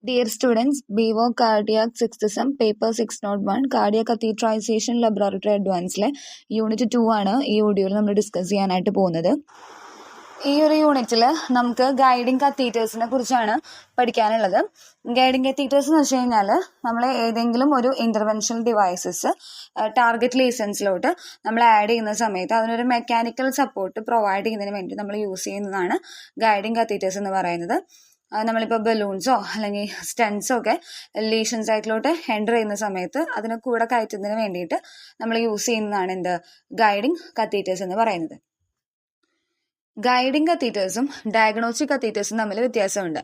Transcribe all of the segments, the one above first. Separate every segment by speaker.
Speaker 1: Dear students, BVO Cardiac 6th Sem Paper 601 Cardiac Catheterization Laboratory Advanced unit 2 ആണ് ഈ വീഡിയോയിൽ നമ്മൾ ഡിസ്കസ് ചെയ്യാനായിട്ട് പോകുന്നത്. ഈ ഒരു യൂണിറ്റിൽ നമുക്ക് ഗൈഡിങ് കത്തീറ്റേഴ്സിനെ കുറിച്ചാണ് പഠിക്കാനുള്ളത്. ഗൈഡിങ് കത്തീറ്റേഴ്സ് എന്ന് വെച്ച് കഴിഞ്ഞാൽ നമ്മൾ ഏതെങ്കിലും ഒരു ഇന്റർവെൻഷണൽ ഡിവൈസസ് ടാർഗറ്റ് ലീസൻസിലോട്ട് നമ്മൾ ആഡ് ചെയ്യുന്ന സമയത്ത് അതിനൊരു മെക്കാനിക്കൽ സപ്പോർട്ട് പ്രൊവൈഡ് ചെയ്യുന്നതിന് വേണ്ടി നമ്മൾ യൂസ് ചെയ്യുന്നതാണ് ഗൈഡിങ് കത്തീറ്റേഴ്സ് എന്ന് പറയുന്നത്. നമ്മളിപ്പോൾ ബലൂൺസോ അല്ലെങ്കിൽ സ്റ്റെൻസോ ഒക്കെ ലീഷൻ സൈറ്റിലോട്ട് എൻ്റർ ചെയ്യുന്ന സമയത്ത് അതിനെ കൂടെ കയറ്റുന്നതിന് വേണ്ടിയിട്ട് നമ്മൾ യൂസ് ചെയ്യുന്നതാണ് എന്ത് ഗൈഡിങ് കത്തീറ്റേഴ്സ് എന്ന് പറയുന്നത്. ഗൈഡിങ് കത്തീറ്റേഴ്സും ഡയഗ്നോസ്റ്റിക് കത്തീറ്റേഴ്സും തമ്മിൽ വ്യത്യാസമുണ്ട്.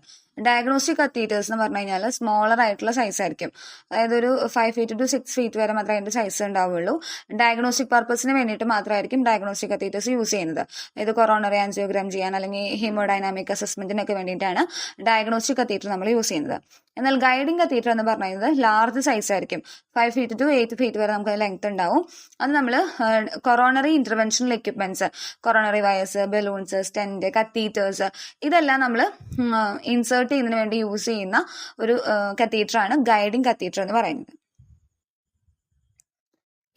Speaker 1: ഡയഗ്നോസ്റ്റിക് കത്തീറ്റേഴ്സ് എന്ന് പറഞ്ഞു കഴിഞ്ഞാൽ സ്മോളർ ആയിട്ടുള്ള സൈസ് ആയിരിക്കും. അതായത് ഒരു 5 feet to 6 feet വരെ മാത്രമേ അതിന്റെ സൈസ് ഉണ്ടാവുള്ളൂ. ഡയഗ്നോസ്റ്റിക് പർപ്പസിന് വേണ്ടിയിട്ട് മാത്രമായിരിക്കും ഡയഗ്നോസ്റ്റിക് കത്തീറ്റേഴ്സ് യൂസ് ചെയ്യുന്നത്. അതായത് കൊറോണറി ആൻജിയോഗ്രാം ചെയ്യാൻ അല്ലെങ്കിൽ ഹീമോഡൈനാമിക് അസസ്മെന്റിനൊക്കെ വേണ്ടിയിട്ടാണ് ഡയഗ്നോസ്റ്റിക് കത്തീറ്റർ നമ്മൾ യൂസ് ചെയ്യുന്നത്. എന്നാൽ ഗൈഡിങ് കത്തീറ്റർ എന്ന് പറയുന്നത് ലാർജ് സൈസ് ആയിരിക്കും. 5 feet to 8 feet വരെ നമുക്ക് ലെങ്ത് ഉണ്ടാവും. അത് നമ്മൾ coronary interventional equipments, coronary wires, balloons, stent, catheters ഇതെല്ലാം നമ്മൾ ഇൻസേർട്ട് ചെയ്യുന്നതിന് വേണ്ടി യൂസ് ചെയ്യുന്ന ഒരു കത്തീറ്റർ ആണ് ഗൈഡിങ് കത്തീറ്റർ എന്ന് പറയുന്നത്.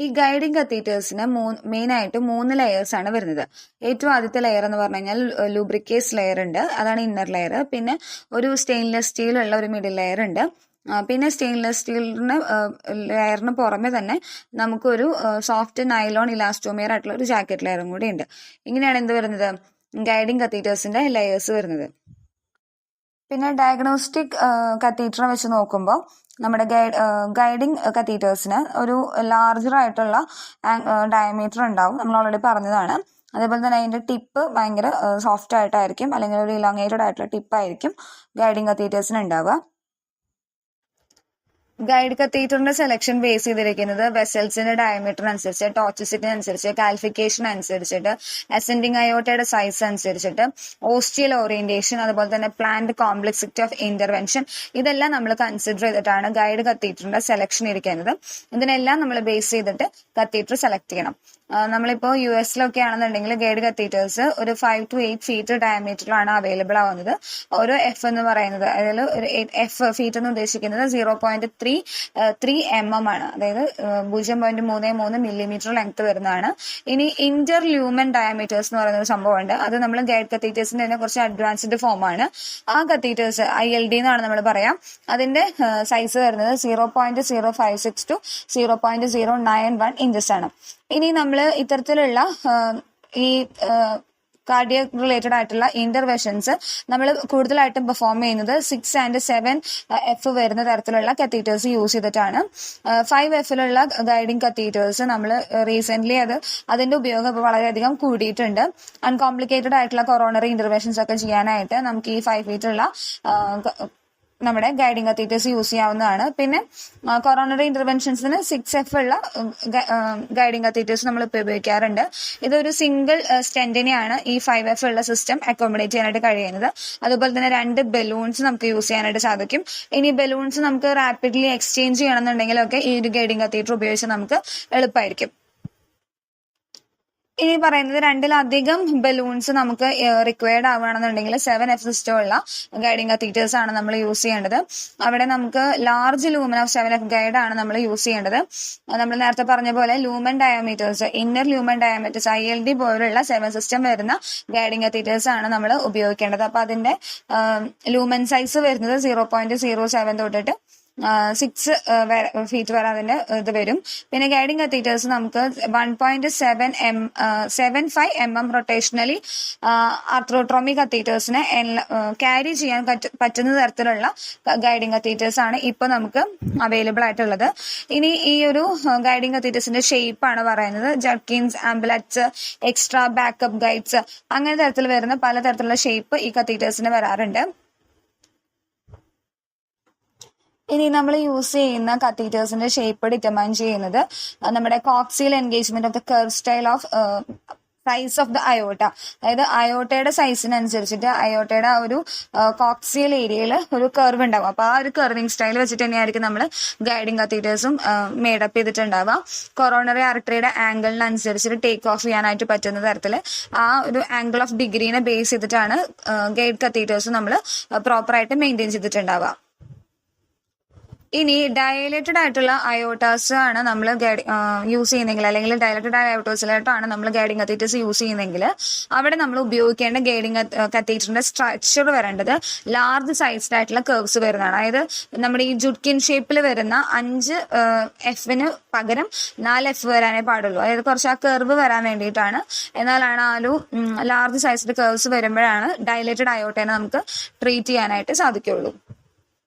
Speaker 1: ഈ ഗൈഡിങ് കത്തീറ്റേഴ്സിന് മെയിൻ ആയിട്ട് 3 ലെയേഴ്സ് ആണ് വരുന്നത്. ഏറ്റവും ആദ്യത്തെ ലെയർ എന്ന് പറഞ്ഞു കഴിഞ്ഞാൽ ലൂബ്രിക്കേസ് ലെയർ ഉണ്ട്, അതാണ് ഇന്നർ ലെയർ. പിന്നെ ഒരു സ്റ്റെയിൻലെസ് സ്റ്റീൽ ഉള്ള ഒരു മിഡിൽ ലെയർ ഉണ്ട്. പിന്നെ സ്റ്റെയിൻലെസ് സ്റ്റീലിന് ലെയറിന് പുറമെ തന്നെ നമുക്കൊരു സോഫ്റ്റ് നൈലോൺ ഇലാസ്റ്റോമിയർ ആയിട്ടുള്ള ഒരു ജാക്കറ്റ് ലെയറും കൂടി ഉണ്ട്. ഇങ്ങനെയാണ് എന്ത് വരുന്നത്, ഗൈഡിങ് കത്തീറ്റേഴ്സിന്റെ ലെയേഴ്സ് വരുന്നത്. പിന്നെ ഡയഗ്നോസ്റ്റിക് കത്തീറ്റർ വെച്ച് നോക്കുമ്പോൾ നമ്മുടെ ഗൈഡിങ് കത്തീറ്റേഴ്സിന് ഒരു ലാർജർ ആയിട്ടുള്ള ഡയമീറ്റർ ഉണ്ടാവും, നമ്മൾ ഓൾറെഡി പറഞ്ഞതാണ്. അതേപോലെ തന്നെ അതിന്റെ ടിപ്പ് ഭയങ്കര സോഫ്റ്റ് ആയിട്ടായിരിക്കും, അല്ലെങ്കിൽ ഒരു ഇലോങ്ങേറ്റഡ് ആയിട്ടുള്ള ടിപ്പായിരിക്കും ഗൈഡിങ് കത്തീറ്റേഴ്സിന് ഉണ്ടാവുക. ഗൈഡ് കത്തീറ്ററിന്റെ സെലക്ഷൻ ബേസ് ചെയ്തിരിക്കുന്നത് വെസൽസിന്റെ ഡയമീറ്റർ അനുസരിച്ച്, ടോക്സിസിറ്റി അനുസരിച്ച്, കാലിഫിക്കേഷൻ അനുസരിച്ചിട്ട്, അസെൻഡിങ് അയോട്ടയുടെ സൈസ് അനുസരിച്ചിട്ട്, ഓസ്റ്റിയൽ ഓറിയന്റേഷൻ, അതുപോലെ തന്നെ പ്ലാന്റ് കോംപ്ലക്സിറ്റി ഓഫ് ഇന്റർവെൻഷൻ, ഇതെല്ലാം നമ്മൾ കൺസിഡർ ചെയ്തിട്ടാണ് ഗൈഡ് കത്തീറ്ററിന്റെ സെലക്ഷൻ ഇരിക്കുന്നത്. ഇതിനെല്ലാം നമ്മൾ ബേസ് ചെയ്തിട്ട് കത്തീറ്റർ സെലക്ട് ചെയ്യണം. നമ്മളിപ്പോ US ആണെന്നുണ്ടെങ്കിൽ ഗൈഡ് കത്തീറ്റേഴ്സ് ഒരു 5 to 8 feet ഡയമീറ്ററിലാണ് അവൈലബിൾ ആവുന്നത്. ഓരോ എഫ് എന്ന് പറയുന്നത്, അതിൽ ഒരു എഫ് ഫീറ്റ് എന്ന് ഉദ്ദേശിക്കുന്നത് 0.33 mm ആണ്, അതായത് 0.33 millimeter ലെങ്ത് വരുന്നതാണ്. ഇനി ഇന്റർ ലൂമൻ ഡയമീറ്റേഴ്സ് എന്ന് പറയുന്ന ഒരു സംഭവമുണ്ട്. അത് നമ്മൾ ഗൈഡ് കത്തീറ്റേഴ്സിന്റെ തന്നെ കുറച്ച് അഡ്വാൻസ്ഡ് ഫോം ആണ്. ആ കത്തീറ്റേഴ്സ് ILD എന്നാണ് നമ്മൾ പറയാം. അതിന്റെ സൈസ് വരുന്നത് 0.056 to 0.091 inches ആണ്. ഇനി നമ്മൾ ഇത്തരത്തിലുള്ള ഈ കാർഡിയക് റിലേറ്റഡ് ആയിട്ടുള്ള ഇന്റർവെൻഷൻസ് നമ്മൾ കൂടുതലായിട്ടും പെർഫോം ചെയ്യുന്നത് 6 and 7 F വരുന്ന തരത്തിലുള്ള കത്തീറ്റേഴ്സ് യൂസ് ചെയ്തിട്ടാണ്. 5 Fലുള്ള ഗൈഡിങ് കത്തീറ്റേഴ്സ് നമ്മൾ റീസെന്റ് അതിന്റെ ഉപയോഗം വളരെയധികം കൂടിയിട്ടുണ്ട്. അൺകോംപ്ലിക്കേറ്റഡ് ആയിട്ടുള്ള കൊറോണറി ഇന്റർവെൻഷൻസ് ഒക്കെ ചെയ്യാനായിട്ട് നമുക്ക് ഈ 5 feet ഉള്ള നമ്മുടെ ഗൈഡിങ് കത്തീറ്റേഴ്സ് യൂസ് ചെയ്യാവുന്നതാണ്. പിന്നെ കൊറോണറി ഇന്റർവെൻഷൻസിന് 6 F ഉള്ള ഗൈഡിങ് കത്തീറ്റേഴ്സ് നമ്മൾ ഇപ്പോൾ ഉപയോഗിക്കാറുണ്ട്. ഇതൊരു സിംഗിൾ സ്റ്റെന്റിനെയാണ് ഈ 5 F ഉള്ള സിസ്റ്റം അക്കോമഡേറ്റ് ചെയ്യാനായിട്ട് കഴിയുന്നത്. അതുപോലെ തന്നെ 2 ബലൂൺസ് നമുക്ക് യൂസ് ചെയ്യാനായിട്ട് സാധിക്കും. ഇനി ബലൂൺസ് നമുക്ക് റാപ്പിഡ്ലി എക്സ്ചേഞ്ച് ചെയ്യണമെന്നുണ്ടെങ്കിലൊക്കെ ഈ ഒരു ഗൈഡിങ് കത്തീറ്റർ ഉപയോഗിച്ച് നമുക്ക് എളുപ്പമായിരിക്കും. ഇനി പറയുന്നത് 2-ലധികം ബലൂൺസ് നമുക്ക് റിക്വയർഡ് ആവുകയാണെന്നുണ്ടെങ്കിൽ 7 F സിസ്റ്റം ഉള്ള ഗൈഡിങ് കത്തീറ്റേഴ്സ് ആണ് നമ്മൾ യൂസ് ചെയ്യേണ്ടത്. അവിടെ നമുക്ക് large lumen of 7 F guide ആണ് നമ്മൾ യൂസ് ചെയ്യേണ്ടത്. നമ്മൾ നേരത്തെ പറഞ്ഞ പോലെ lumen diameters, inner lumen diameters ILD പോലുള്ള 7 സിസ്റ്റം വരുന്ന ഗൈഡിങ് കത്തീറ്റേഴ്സ് ആണ് നമ്മൾ ഉപയോഗിക്കേണ്ടത്. അപ്പൊ അതിന്റെ ലൂമൻ സൈസ് വരുന്നത് 0.07 തൊട്ടിട്ട് 6 feet വരെ അതിന്റെ ഇത് വരും. പിന്നെ ഗൈഡിങ് കത്തീറ്റേഴ്സ് നമുക്ക് 1.75 mm റൊട്ടേഷണലി ആർത്രോട്രോമി കത്തീറ്റേഴ്സിനെ ക്യാരി ചെയ്യാൻ പറ്റുന്ന തരത്തിലുള്ള ഗൈഡിങ് കത്തീറ്റേഴ്സ് ആണ് ഇപ്പൊ നമുക്ക് അവൈലബിൾ ആയിട്ടുള്ളത്. ഇനി ഈ ഒരു ഗൈഡിങ് കത്തീറ്റേഴ്സിന്റെ ഷേപ്പ് ആണ് പറയുന്നത്. ജർക്കിൻസ്, ആംബുലറ്റ്സ്, എക്സ്ട്രാ ബാക്കപ്പ് ഗൈഡ്സ്, അങ്ങനെ തരത്തിൽ വരുന്ന പലതരത്തിലുള്ള ഷേപ്പ് ഈ കത്തീറ്റേഴ്സിന് വരാറുണ്ട്. ഇനി നമ്മൾ യൂസ് ചെയ്യുന്ന കത്തീറ്റേഴ്സിന്റെ ഷേപ്പ് ഡിറ്റർമൈൻ ചെയ്യുന്നത് നമ്മുടെ coaxial engagement of the curve style of size of the aorta, അതായത് അയോട്ടയുടെ സൈസിനനുസരിച്ചിട്ട് അയോട്ടയുടെ ആ ഒരു കോക്സിയൽ ഏരിയയിൽ ഒരു കർവ് ഉണ്ടാവും. അപ്പൊ ആ ഒരു കർവിംഗ് സ്റ്റൈൽ വെച്ചിട്ട് തന്നെയായിരിക്കും നമ്മൾ ഗൈഡിങ് കത്തീറ്റേഴ്സും മേഡപ്പ് ചെയ്തിട്ടുണ്ടാവുക. കൊറോണറി ആർട്ടറിയുടെ ആംഗിളിനനുസരിച്ചിട്ട് ടേക്ക് ഓഫ് ചെയ്യാനായിട്ട് പറ്റുന്ന തരത്തിൽ ആ ഒരു ആംഗിൾ ഓഫ് ഡിഗ്രീനെ ബേസ് ചെയ്തിട്ടാണ് ഗൈഡ് കത്തീറ്റേഴ്സ് നമ്മൾ പ്രോപ്പറായിട്ട് മെയിൻറ്റെയിൻ ചെയ്തിട്ടുണ്ടാവുക. ഇനി ഡയലേറ്റഡ് ആയിട്ടുള്ള അയോട്ടാസ് ആണ് നമ്മൾ യൂസ് ചെയ്യുന്നെങ്കിൽ, അല്ലെങ്കിൽ ഡയലേറ്റഡ് ആയ അയോട്ടോസിലായിട്ടാണ് നമ്മൾ ഗൈഡിങ് കത്തീറ്റേഴ്സ് യൂസ് ചെയ്യുന്നെങ്കിൽ അവിടെ നമ്മൾ ഉപയോഗിക്കേണ്ട ഗൈഡിങ് കത്തീറ്ററിന്റെ സ്ട്രക്ചർ വരേണ്ടത് ലാർജ് സൈസ്ഡ് ആയിട്ടുള്ള കർവ്സ് വരുന്നതാണ്. അതായത് നമ്മുടെ ഈ ജുഡ്കിൻ ഷേപ്പിൽ വരുന്ന 5 എഫിന് പകരം 4 എഫ് വരാനേ പാടുള്ളൂ. അതായത് കുറച്ച് ആ കർവ് വരാൻ വേണ്ടിയിട്ടാണ്. എന്നാലാണ് ആ ഒരു ലാർജ് സൈസ്ഡ് കർവ്സ് വരുമ്പോഴാണ് ഡയലേറ്റഡ് അയോട്ടേനെ നമുക്ക് ട്രീറ്റ് ചെയ്യാനായിട്ട് സാധിക്കുള്ളൂ.